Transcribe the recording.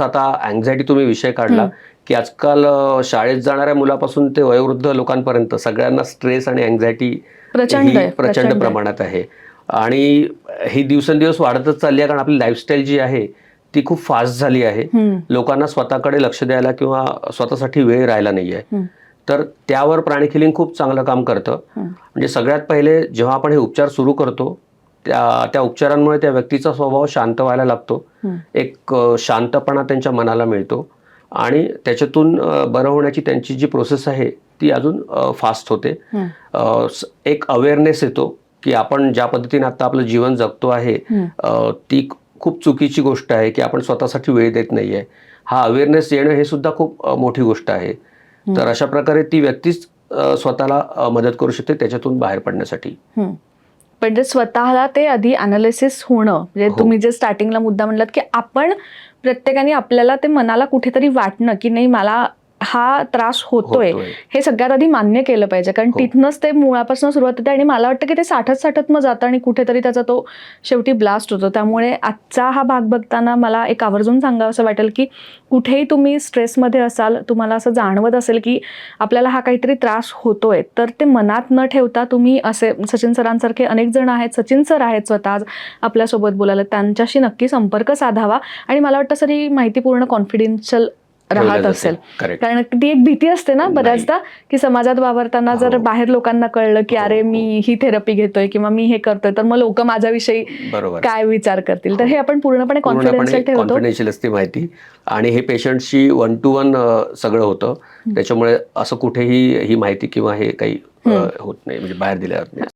आता अँझायटी तुम्ही विषय काढला की आजकाल शाळेत जाणाऱ्या मुलापासून ते वयोवृद्ध लोकांपर्यंत सगळ्यांना स्ट्रेस आणि अँझायटी ही प्रचंड प्रमाणात आहे. आणि ही दिवसेंदिवस वाढतच चालली आहे, कारण आपली लाईफस्टाईल जी आहे ती खूप फास्ट झाली आहे. लोकांना स्वतःकडे लक्ष द्यायला किंवा स्वतःसाठी वेळ राहिला नाहीये. तर त्यावर प्राणिक हिलिंग खूप चांगलं काम करतं. म्हणजे सगळ्यात पहिले जेव्हा आपण हे उपचार सुरू करतो त्या उपचारांमुळे त्या व्यक्तीचा स्वभाव शांत व्हायला लागतो. एक शांतपणा त्यांच्या मनाला मिळतो आणि त्याच्यातून बरं होण्याची त्यांची जी प्रोसेस आहे ती अजून फास्ट होते. एक अवेअरनेस येतो की आपण ज्या पद्धतीने आता आपलं जीवन जगतो आहे ती खूप चुकीची गोष्ट आहे की आपण स्वतःसाठी वेळ देत नाहीये. हा अवेअरनेस येणं हे सुद्धा खूप मोठी गोष्ट आहे. तर अशा प्रकारे ती व्यक्तीच स्वतःला मदत करू शकते त्याच्यातून बाहेर पडण्यासाठी. म्हणजे स्वतःला ते आधी अनालिसिस होणं, म्हणजे तुम्ही जे स्टार्टिंगला मुद्दा म्हणलात की आपण प्रत्येकाने आपल्याला ते मनाला कुठेतरी वाटणं की नाही मला हा त्रास होतोय, हे सगळ्यात आधी मान्य केलं पाहिजे. कारण तिथनंच ते मुळापासून सुरुवात होते आणि मला वाटतं की ते साठत मग जातं आणि कुठेतरी त्याचा तो शेवटी ब्लास्ट होतो. त्यामुळे आजचा हा भाग बघताना मला एक आवर्जून सांगावं असं वाटेल की कुठेही तुम्ही स्ट्रेसमध्ये असाल, तुम्हाला असं जाणवत असेल की आपल्याला हा काहीतरी त्रास होतोय, तर ते मनात न ठेवता तुम्ही असे सचिन सरांसारखे अनेक जण आहेत, सचिन सर आहेत स्वतः आपल्यासोबत बोलायला, त्यांच्याशी नक्की संपर्क साधावा. आणि मला वाटतं सर ही माहिती पूर्ण कॉन्फिडेन्शियल राहत असेल, कारण ती एक भीती असते ना बऱ्याचदा की समाजात वावरताना जर बाहेर लोकांना कळलं की अरे मी ही थेरपी घेतोय किंवा मी हे करतोय तर मग लोक माझ्याविषयी काय विचार करतील. तर हे आपण पूर्णपणे कॉन्फिडेन्शियल ठेवतो. कॉन्फिडेन्शियल असते माहिती. आणि हे पेशंटशी 1 to 1 सगळं होतं, त्याच्यामुळे असं कुठेही ही माहिती किंवा हे काही होत नाही, म्हणजे बाहेर दिल्या जात नाही.